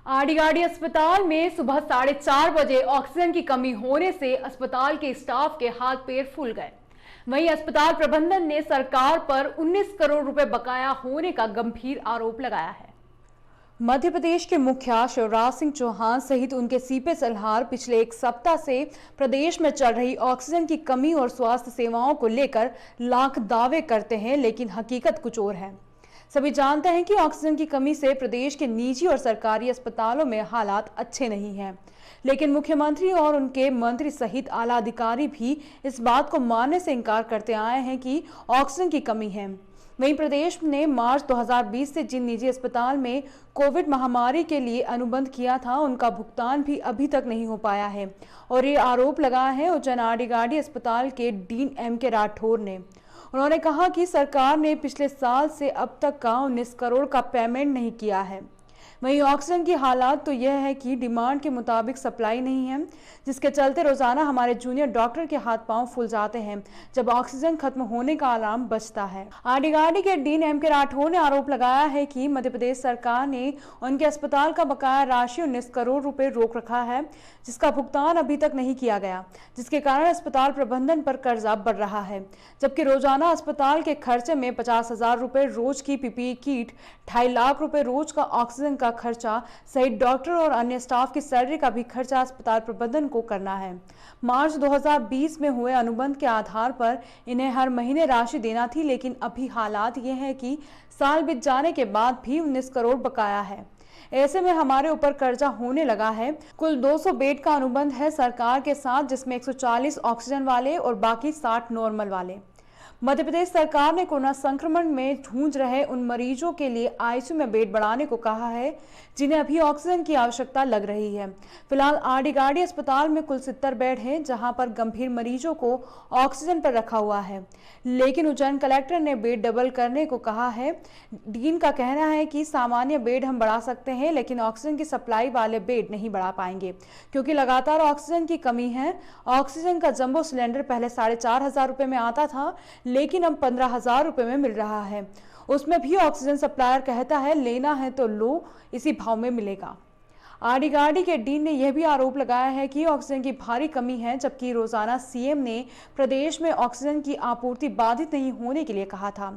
आड़ीगाड़ी अस्पताल में सुबह 4:30 बजे ऑक्सीजन की कमी होने से अस्पताल के स्टाफ के हाथ पैर फूल गए। वहीं अस्पताल प्रबंधन ने सरकार पर 19 करोड़ रुपए बकाया होने का गंभीर आरोप लगाया है। मध्य प्रदेश के मुखिया शिवराज सिंह चौहान सहित उनके सीपे सलाहकार पिछले एक सप्ताह से प्रदेश में चल रही ऑक्सीजन की कमी और स्वास्थ्य सेवाओं को लेकर लाख दावे करते हैं, लेकिन हकीकत कुछ और है। सभी जानते हैं कि ऑक्सीजन की कमी से प्रदेश के निजी और सरकारी अस्पतालों में हालात अच्छे नहीं हैं, लेकिन मुख्यमंत्री और उनके मंत्री सहित आला अधिकारी भी इस बात को मानने से इनकार करते आए हैं कि ऑक्सीजन की कमी है। वहीं प्रदेश ने मार्च 2020 से जिन निजी अस्पताल में कोविड महामारी के लिए अनुबंध किया था, उनका भुगतान भी अभी तक नहीं हो पाया है और ये आरोप लगाया है उज्जैन आड़ीगाड़ी अस्पताल के डीन M.K. राठौर ने। उन्होंने कहा कि सरकार ने पिछले साल से अब तक का 19 करोड़ का पेमेंट नहीं किया है। वहीं ऑक्सीजन की हालात तो यह है कि डिमांड के मुताबिक सप्लाई नहीं है, जिसके चलते रोजाना हमारे जूनियर डॉक्टर के हाथ पांव फूल जाते हैं जब ऑक्सीजन खत्म होने का अलार्म बजता है। आड़ीगाड़ी के डीन M.K. राठौर ने आरोप लगाया है कि मध्य प्रदेश सरकार ने उनके अस्पताल का बकाया राशि 19 करोड़ रुपए रोक रखा है, जिसका भुगतान अभी तक नहीं किया गया, जिसके कारण अस्पताल प्रबंधन पर कर्जा बढ़ रहा है। जबकि रोजाना अस्पताल के खर्चे में 50,000 रुपए रोज की PPE किट, 2.5 लाख रुपए रोज का ऑक्सीजन का खर्चा सहित डॉक्टर और अन्य स्टाफ की सैलरी का भी खर्चा अस्पताल प्रबंधन को करना है। मार्च 2020 में हुए अनुबंध के आधार पर इन्हें हर महीने राशि देना थी, लेकिन अभी हालात ये हैं कि साल बीत जाने के बाद भी 19 करोड़ बकाया है। ऐसे में हमारे ऊपर कर्जा होने लगा है। कुल 200 बेड का अनुबंध है सरकार के साथ, जिसमें 140 ऑक्सीजन वाले और बाकी 60 नॉर्मल वाले। मध्य प्रदेश सरकार ने कोरोना संक्रमण में जूझ रहे उन मरीजों के लिए ICU में बेड बढ़ाने को कहा है जिन्हें अभी ऑक्सीजन की आवश्यकता लग रही है। फिलहाल आड़ीगाड़ी अस्पताल में कुल 70 बेड हैं, जहां पर गंभीर मरीजों को ऑक्सीजन पर रखा हुआ है, लेकिन उज्जैन कलेक्टर ने बेड डबल करने को कहा है। डीन का कहना है कि सामान्य बेड हम बढ़ा सकते हैं, लेकिन ऑक्सीजन की सप्लाई वाले बेड नहीं बढ़ा पाएंगे क्योंकि लगातार ऑक्सीजन की कमी है। ऑक्सीजन का जंबो सिलेंडर पहले 4,500 रुपए में आता था, लेकिन अब 15,000 रुपए में मिल रहा है। उसमें भी ऑक्सीजन सप्लायर कहता है लेना है तो लो, इसी भाव में मिलेगा। आड़ीगाड़ी के डीन ने यह भी आरोप लगाया है कि ऑक्सीजन की भारी कमी है, जबकि रोजाना CM ने प्रदेश में ऑक्सीजन की आपूर्ति बाधित नहीं होने के लिए कहा था।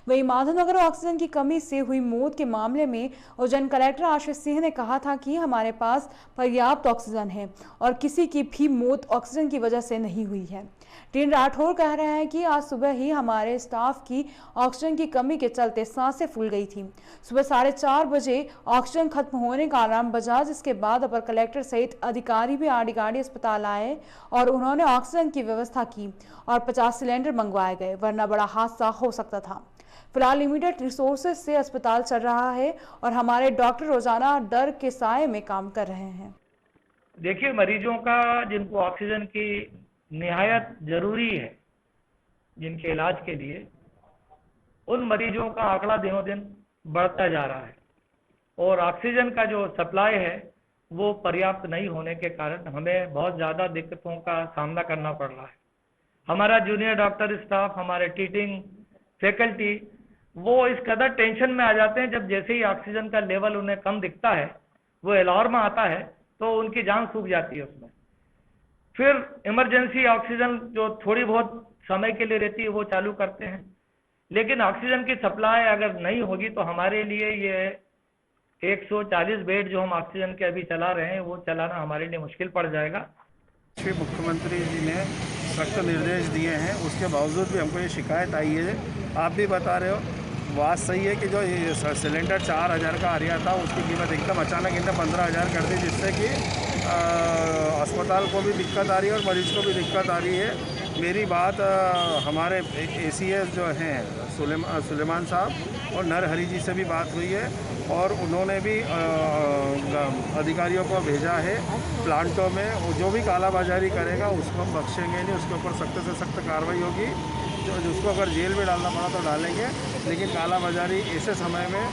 वहीं माधवनगर ऑक्सीजन की कमी से हुई मौत के मामले में उज्जैन कलेक्टर आशीष सिंह ने कहा था कि हमारे पास पर्याप्त ऑक्सीजन है और किसी की भी मौत ऑक्सीजन की वजह से नहीं हुई है। डीन राठौर कह रहे हैं कि आज सुबह ही हमारे स्टाफ की ऑक्सीजन की कमी के चलते सांसें फूल गई थी। सुबह 4:30 बजे ऑक्सीजन खत्म होने का अलार्म बजा, जिसके बाद अपर कलेक्टर सहित अधिकारी भी आड़ीगाड़ी अस्पताल आए और उन्होंने ऑक्सीजन की व्यवस्था की और 50 सिलेंडर मंगवाए गए, वरना बड़ा हादसा हो सकता था। फिलहाल लिमिटेड रिसोर्सेज से अस्पताल चल रहा है और हमारे डॉक्टर रोजाना डर के साए में काम कर रहे हैं। देखिए, मरीजों का जिनको ऑक्सीजन की निहायत जरूरी है, जिनके इलाज के लिए, उन मरीजों का आंकड़ा दिनों दिन बढ़ता जा रहा है और ऑक्सीजन का जो सप्लाई है वो पर्याप्त नहीं होने के कारण हमें बहुत ज़्यादा दिक्कतों का सामना करना पड़ रहा है। हमारा जूनियर डॉक्टर स्टाफ, हमारे टीचिंग फैकल्टी, वो इस कदर टेंशन में आ जाते हैं, जब जैसे ही ऑक्सीजन का लेवल उन्हें कम दिखता है, वो अलार्म आता है, तो उनकी जान सूख जाती है उसमें। फिर इमरजेंसी ऑक्सीजन जो थोड़ी बहुत समय के लिए रहती है वो चालू करते हैं, लेकिन ऑक्सीजन की सप्लाई अगर नहीं होगी तो हमारे लिए ये 140 बेड जो हम ऑक्सीजन के अभी चला रहे हैं वो चलाना हमारे लिए मुश्किल पड़ जाएगा। श्री मुख्यमंत्री जी ने सख्त निर्देश दिए हैं, उसके बावजूद भी हमको ये शिकायत आई है। आप भी बता रहे हो, बात सही है कि जो ये सिलेंडर 4,000 का आ रहा था, उसकी कीमत एकदम अचानक इन्हें 15,000 कर दी, जिससे कि अस्पताल को भी दिक्कत आ रही है और मरीज को भी दिक्कत आ रही है। मेरी बात हमारे ACS जो हैं सुलेमान साहब और नरहरि जी से भी बात हुई है और उन्होंने भी अधिकारियों को भेजा है प्लांटों में। जो भी कालाबाजारी करेगा उसको हम बख्शेंगे नहीं, उसके ऊपर सख्त से सख्त कार्रवाई होगी। जिसको अगर जेल में डालना पड़ा तो डालेंगे, लेकिन कालाबाजारी ऐसे समय में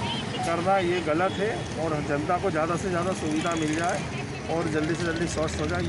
करना ये गलत है और जनता को ज़्यादा से ज़्यादा सुविधा मिल जाए और जल्दी से जल्दी स्वस्थ हो जाए।